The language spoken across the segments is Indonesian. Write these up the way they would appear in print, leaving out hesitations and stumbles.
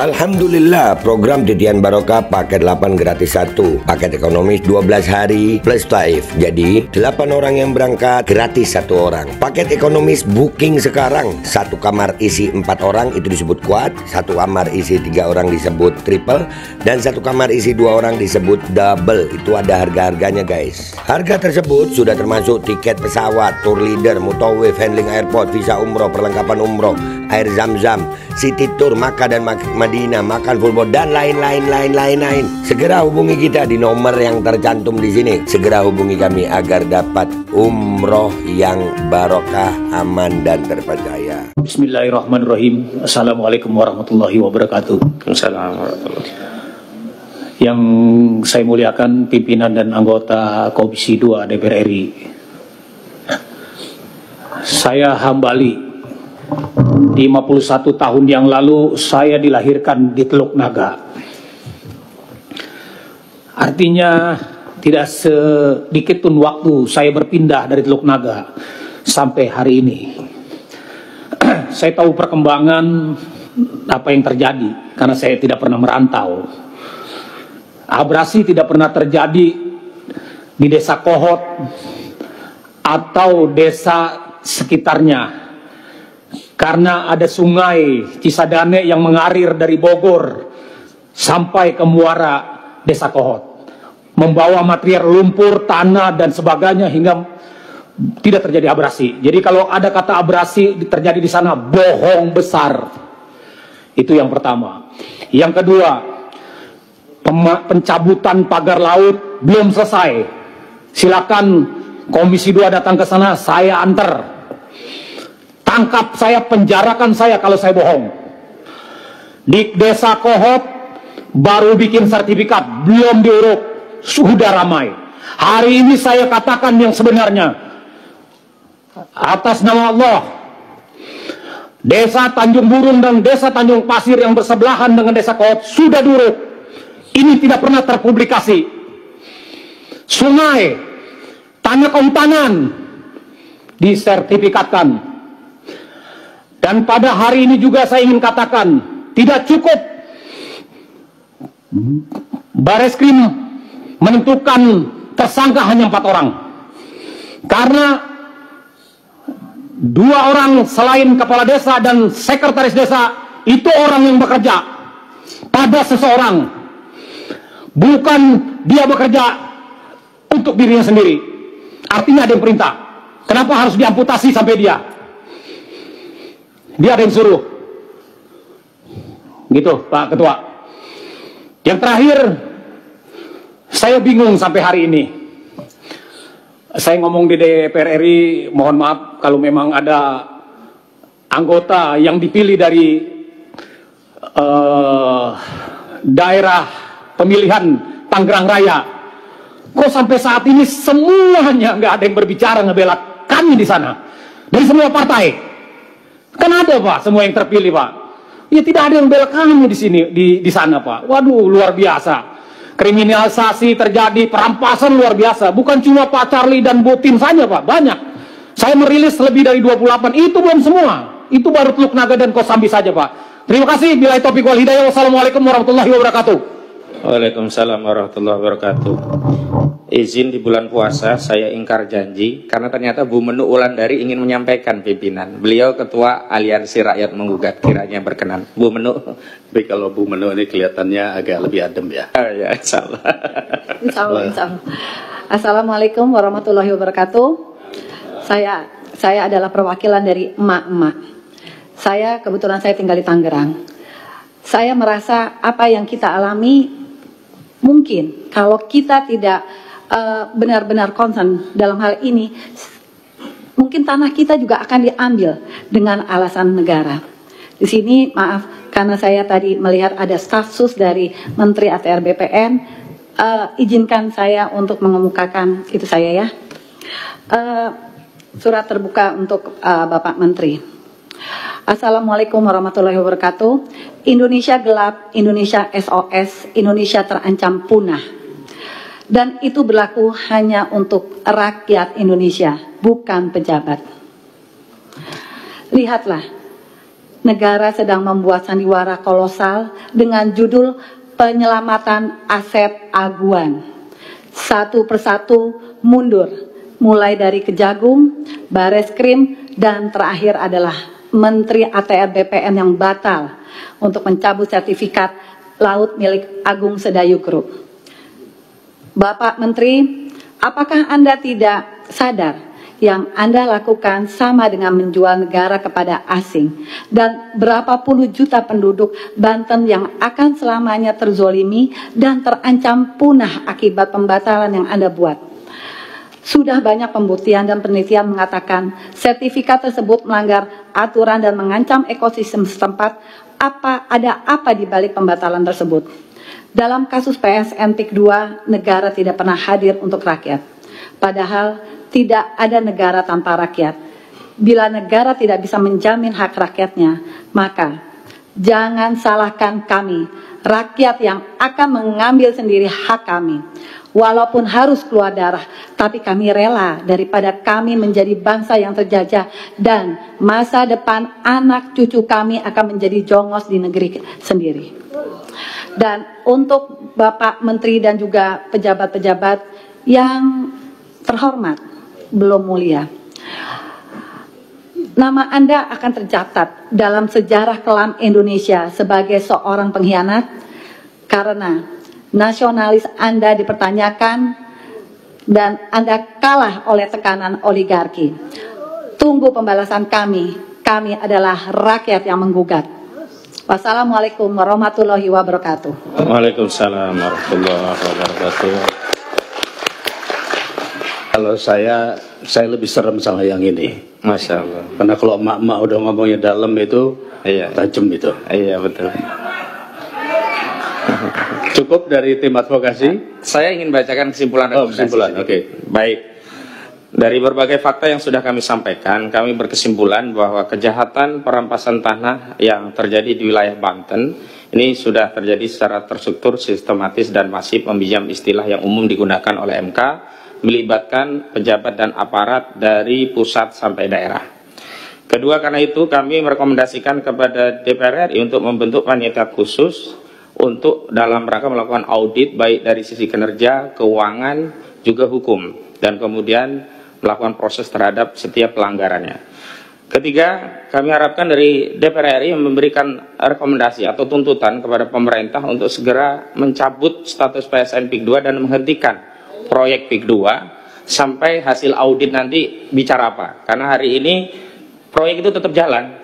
Alhamdulillah, program Titian Barokah paket 8 gratis 1, paket ekonomis 12 hari plus taif. Jadi 8 orang yang berangkat gratis 1 orang. Paket ekonomis booking sekarang, 1 kamar isi 4 orang itu disebut quad, 1 kamar isi 3 orang disebut triple, dan 1 kamar isi 2 orang disebut double. Itu ada harga-harganya guys. Harga tersebut sudah termasuk tiket pesawat, tour leader, mutawif, handling airport, visa umroh, perlengkapan umroh, air zam-zam, city tour, Makkah dan Madinah, makan full board, dan lain-lain. Segera hubungi kita di nomor yang tercantum di sini. Segera hubungi kami agar dapat umroh yang barokah, aman dan terpercaya. Bismillahirrahmanirrahim. Assalamualaikum warahmatullahi wabarakatuh. Assalamualaikum. Yang saya muliakan pimpinan dan anggota Komisi 2 DPR RI. Saya Hambali. 51 tahun yang lalu saya dilahirkan di Teluk Naga. Artinya tidak sedikit pun waktu saya berpindah dari Teluk Naga sampai hari ini. Saya tahu perkembangan apa yang terjadi karena saya tidak pernah merantau. Abrasi tidak pernah terjadi di desa Kohot atau desa sekitarnya. Karena ada sungai Cisadane yang mengalir dari Bogor sampai ke muara desa Kohot, membawa material lumpur, tanah dan sebagainya hingga tidak terjadi abrasi. Jadi kalau ada kata abrasi terjadi di sana, bohong besar. Itu yang pertama. Yang kedua, pencabutan pagar laut belum selesai. Silakan Komisi 2 datang ke sana, saya antar. Tangkap saya, penjarakan saya kalau saya bohong. Di desa Kohot baru bikin sertifikat, belum diuruk, sudah ramai. Hari ini saya katakan yang sebenarnya. Atas nama Allah, desa Tanjung Burung dan desa Tanjung Pasir yang bersebelahan dengan desa Kohot sudah diuruk. Ini tidak pernah terpublikasi. Sungai, tanah kehutanan disertifikatkan. Dan pada hari ini juga saya ingin katakan, tidak cukup Bareskrim menentukan tersangka hanya 4 orang. Karena 2 orang selain kepala desa dan sekretaris desa, itu orang yang bekerja pada seseorang. Bukan dia bekerja untuk dirinya sendiri. Artinya ada yang perintah. Kenapa harus diamputasi sampai dia? Dia ada yang suruh. Gitu Pak Ketua. Yang terakhir, saya bingung sampai hari ini. Saya ngomong di DPR RI, mohon maaf kalau memang ada anggota yang dipilih dari daerah pemilihan Tangerang Raya. Kok sampai saat ini semuanya nggak ada yang berbicara ngebela kami di sana. Dari semua partai. Kan ada Pak, semua yang terpilih Pak. Ya tidak ada yang bela kami di sini, di sana Pak. Waduh, luar biasa. Kriminalisasi terjadi, perampasan luar biasa. Bukan cuma Pak Charlie dan Bu Tin saja Pak, banyak. Saya merilis lebih dari 28, itu belum semua. Itu baru Teluk Naga dan Kosambi saja Pak. Terima kasih. Billahi taufiq wal hidayah. Wassalamualaikum warahmatullahi wabarakatuh. Waalaikumsalam warahmatullahi wabarakatuh. Izin di bulan puasa saya ingkar janji karena ternyata Bu Menu Wulandari ingin menyampaikan pimpinan. Beliau ketua Aliansi Rakyat Menggugat, kiranya berkenan. Bu Menu. Tapi kalau Bu Menu ini kelihatannya agak lebih adem ya. Ya, insyaallah. Insyaallah. Assalamualaikum warahmatullahi wabarakatuh. Saya adalah perwakilan dari emak-emak. Kebetulan saya tinggal di Tangerang. Saya merasa apa yang kita alami, mungkin kalau kita tidak benar-benar concern dalam hal ini, mungkin tanah kita juga akan diambil dengan alasan negara. Di sini maaf karena saya tadi melihat ada staf sus dari Menteri ATR BPN, izinkan saya untuk mengemukakan itu saya ya. Surat terbuka untuk Bapak Menteri. Assalamualaikum warahmatullahi wabarakatuh. Indonesia gelap, Indonesia SOS, Indonesia terancam punah. Dan itu berlaku hanya untuk rakyat Indonesia, bukan pejabat. Lihatlah, negara sedang membuat sandiwara kolosal dengan judul penyelamatan aset aguan. Satu persatu mundur, mulai dari Kejagung, Bareskrim, dan terakhir adalah Menteri ATR BPN yang batal untuk mencabut sertifikat laut milik Agung Sedayu Group. Bapak Menteri, apakah Anda tidak sadar yang Anda lakukan sama dengan menjual negara kepada asing, dan berapa puluh juta penduduk Banten yang akan selamanya terzolimi dan terancam punah akibat pembatalan yang Anda buat? Sudah banyak pembuktian dan penelitian mengatakan sertifikat tersebut melanggar aturan dan mengancam ekosistem setempat. Ada apa di balik pembatalan tersebut? Dalam kasus PSN PIK 2, negara tidak pernah hadir untuk rakyat. Padahal tidak ada negara tanpa rakyat. Bila negara tidak bisa menjamin hak rakyatnya, maka jangan salahkan kami, rakyat yang akan mengambil sendiri hak kami. Walaupun harus keluar darah, tapi kami rela daripada kami menjadi bangsa yang terjajah dan masa depan anak cucu kami akan menjadi jongos di negeri sendiri. Dan untuk Bapak Menteri dan juga pejabat-pejabat yang terhormat, belum mulia, nama Anda akan tercatat dalam sejarah kelam Indonesia sebagai seorang pengkhianat karena nasionalis Anda dipertanyakan dan Anda kalah oleh tekanan oligarki. Tunggu pembalasan kami adalah rakyat yang menggugat. Wassalamualaikum warahmatullahi wabarakatuh. Waalaikumsalam warahmatullahi wabarakatuh. Kalau saya lebih serem sama yang ini. Masya Allah. Karena kalau emak-emak udah ngomongnya dalam itu, Iya. tajam itu. Iya betul. Cukup dari tim advokasi. Saya ingin bacakan kesimpulan rekomendasi. Kesimpulan, oke. Baik. Dari berbagai fakta yang sudah kami sampaikan, kami berkesimpulan bahwa kejahatan perampasan tanah yang terjadi di wilayah Banten ini sudah terjadi secara terstruktur, sistematis, dan masif, meminjam istilah yang umum digunakan oleh MK, melibatkan pejabat dan aparat dari pusat sampai daerah. Kedua, karena itu kami merekomendasikan kepada DPR RI untuk membentuk panitia khusus untuk dalam rangka melakukan audit baik dari sisi kinerja, keuangan, juga hukum, dan kemudian melakukan proses terhadap setiap pelanggarannya. Ketiga, kami harapkan dari DPR RI memberikan rekomendasi atau tuntutan kepada pemerintah untuk segera mencabut status PSN PIK 2 dan menghentikan proyek PIK 2 sampai hasil audit nanti bicara apa. Karena hari ini proyek itu tetap jalan,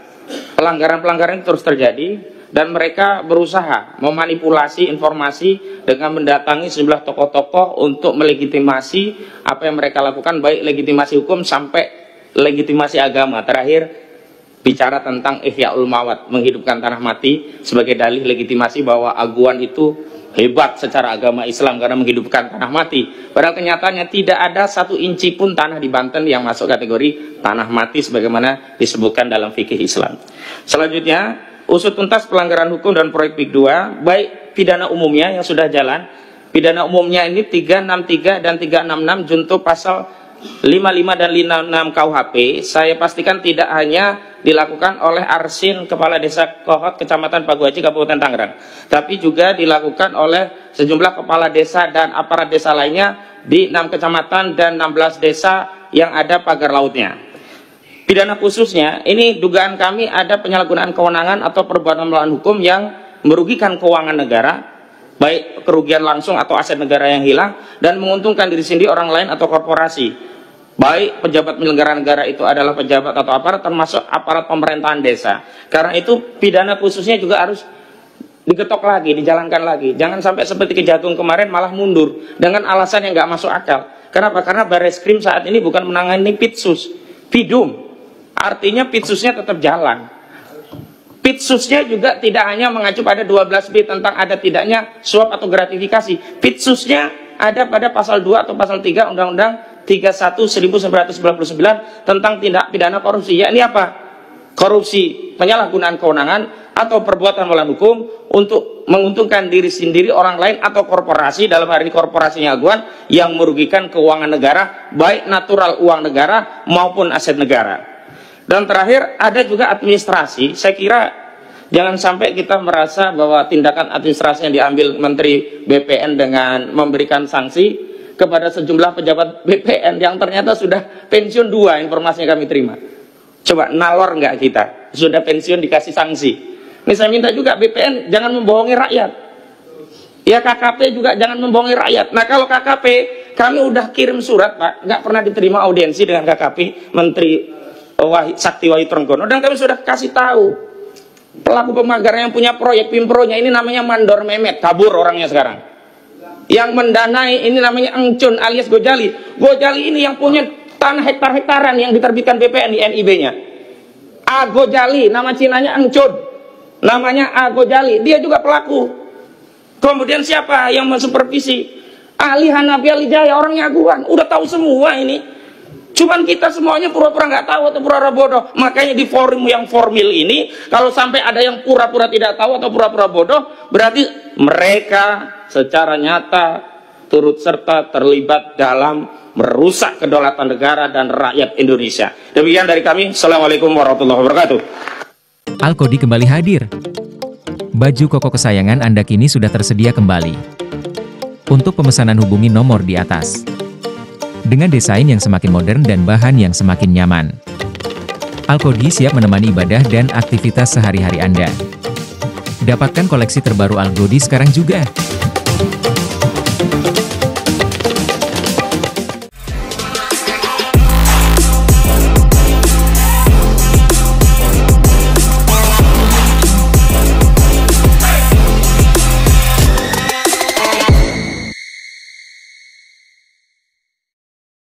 pelanggaran-pelanggaran terus terjadi, dan mereka berusaha memanipulasi informasi dengan mendatangi sejumlah tokoh-tokoh untuk melegitimasi apa yang mereka lakukan, baik legitimasi hukum sampai legitimasi agama. Terakhir bicara tentang Ihyaul Mawat, menghidupkan tanah mati sebagai dalih legitimasi bahwa aguan itu hebat secara agama Islam karena menghidupkan tanah mati. Padahal kenyataannya tidak ada 1 inci pun tanah di Banten yang masuk kategori tanah mati sebagaimana disebutkan dalam fikih Islam. Selanjutnya, usut tuntas pelanggaran hukum dan proyek PIK 2, baik pidana umumnya yang sudah jalan. Pidana umumnya ini 363 dan 366 junto pasal 55 dan 56 KUHP. Saya pastikan tidak hanya dilakukan oleh Arsin, Kepala Desa Kohot, Kecamatan Paguaji, Kabupaten Tangerang, tapi juga dilakukan oleh sejumlah kepala desa dan aparat desa lainnya di 6 kecamatan dan 16 desa yang ada pagar lautnya. Pidana khususnya, ini dugaan kami ada penyalahgunaan kewenangan atau perbuatan melawan hukum yang merugikan keuangan negara, baik kerugian langsung atau aset negara yang hilang, dan menguntungkan diri sendiri, orang lain, atau korporasi. Baik pejabat penyelenggara negara itu adalah pejabat atau aparat, termasuk aparat pemerintahan desa. Karena itu pidana khususnya juga harus digetok lagi, dijalankan lagi. Jangan sampai seperti Kejagung kemarin malah mundur dengan alasan yang nggak masuk akal. Kenapa? Karena Bareskrim saat ini bukan menangani Pitsus, Pidum. Artinya Pitsusnya tetap jalan. Pitsusnya juga tidak hanya mengacu pada 12B tentang ada tidaknya suap atau gratifikasi. Pitsusnya ada pada pasal 2 atau pasal 3 Undang-Undang 31.1999 tentang tindak pidana korupsi. Ya, ini apa? Korupsi, penyalahgunaan kewenangan atau perbuatan melawan hukum untuk menguntungkan diri sendiri, orang lain, atau korporasi, dalam hari ini korporasinya aguan, yang merugikan keuangan negara, baik natural uang negara maupun aset negara. Dan terakhir, ada juga administrasi. Saya kira jangan sampai kita merasa bahwa tindakan administrasi yang diambil Menteri BPN dengan memberikan sanksi kepada sejumlah pejabat BPN yang ternyata sudah pensiun 2, informasinya kami terima. Coba nalor nggak kita? Sudah pensiun dikasih sanksi. Ini saya minta juga BPN jangan membohongi rakyat. Ya KKP juga jangan membohongi rakyat. Nah kalau KKP, kami udah kirim surat Pak, nggak pernah diterima audiensi dengan KKP Menteri Sakti Wahyu Trenggono, dan kami sudah kasih tahu pelaku pemagaran yang punya proyek Pimpronya ini namanya Mandor Mehmet, kabur orangnya sekarang. Yang mendanai ini namanya Engcun alias Gojali. Gojali ini yang punya tanah hektar-hektaran yang diterbitkan BPN di NIB-nya. A Gojali, nama Cinanya Engcun, namanya A Gojali, dia juga pelaku. Kemudian siapa yang mensupervisi? Ali Hanafi Alijaya, orangnya Aguan, udah tahu semua ini. Cuman kita semuanya pura-pura nggak tahu atau pura-pura bodoh. Makanya di forum yang formal ini, kalau sampai ada yang pura-pura tidak tahu atau pura-pura bodoh, berarti mereka secara nyata turut serta terlibat dalam merusak kedaulatan negara dan rakyat Indonesia. Demikian dari kami. Assalamualaikum warahmatullahi wabarakatuh. Alkodi kembali hadir. Baju koko kesayangan Anda kini sudah tersedia kembali. Untuk pemesanan hubungi nomor di atas. Dengan desain yang semakin modern dan bahan yang semakin nyaman. Alkodi siap menemani ibadah dan aktivitas sehari-hari Anda. Dapatkan koleksi terbaru Alkodi sekarang juga.